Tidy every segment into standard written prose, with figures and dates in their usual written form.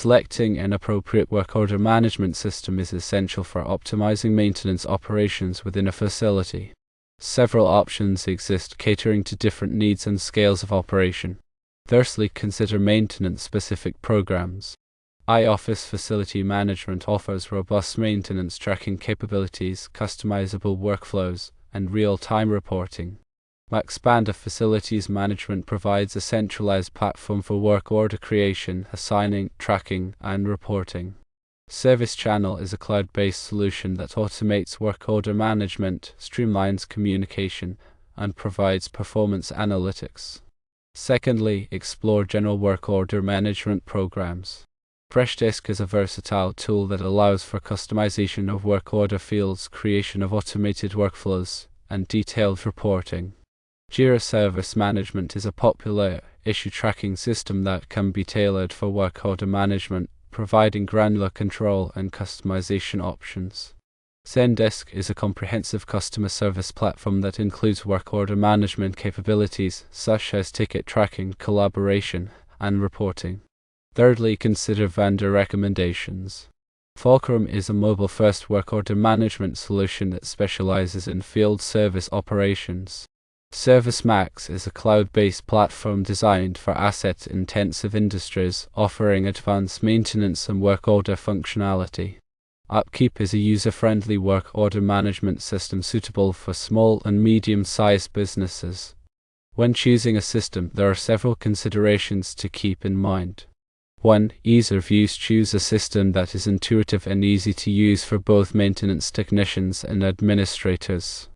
Selecting an appropriate work order management system is essential for optimizing maintenance operations within a facility. Several options exist catering to different needs and scales of operation. Firstly, consider maintenance-specific programs. iOffice Facility Management offers robust maintenance tracking capabilities, customizable workflows, and real-time reporting. Maxpanda Facilities Management provides a centralized platform for work order creation, assigning, tracking, and reporting. Service Channel is a cloud-based solution that automates work order management, streamlines communication, and provides performance analytics. Secondly, explore general work order management programs. Freshdesk is a versatile tool that allows for customization of work order fields, creation of automated workflows, and detailed reporting. Jira Service Management is a popular issue tracking system that can be tailored for work order management, providing granular control and customization options. Zendesk is a comprehensive customer service platform that includes work order management capabilities such as ticket tracking, collaboration, and reporting. Thirdly, consider vendor recommendations. Fulcrum is a mobile-first work order management solution that specializes in field service operations. ServiceMax is a cloud-based platform designed for asset-intensive industries, offering advanced maintenance and work order functionality. Upkeep is a user-friendly work order management system suitable for small and medium-sized businesses. When choosing a system, there are several considerations to keep in mind. 1. Ease of use. Choose a system that is intuitive and easy to use for both maintenance technicians and administrators.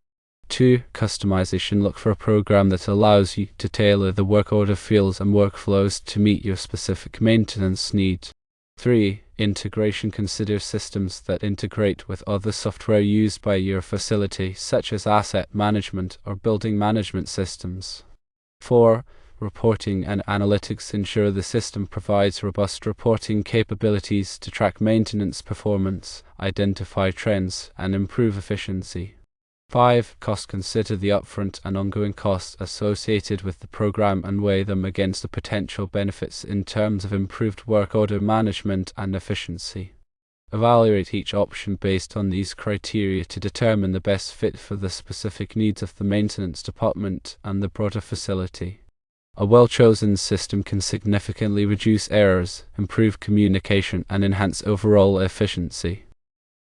2. Customization. Look for a program that allows you to tailor the work order fields and workflows to meet your specific maintenance needs. 3. Integration. Consider systems that integrate with other software used by your facility, such as asset management or building management systems. 4. Reporting and analytics. Ensure the system provides robust reporting capabilities to track maintenance performance, identify trends, and improve efficiency. 5. Cost. Consider the upfront and ongoing costs associated with the program and weigh them against the potential benefits in terms of improved work order management and efficiency. Evaluate each option based on these criteria to determine the best fit for the specific needs of the maintenance department and the broader facility. A well-chosen system can significantly reduce errors, improve communication, and enhance overall efficiency.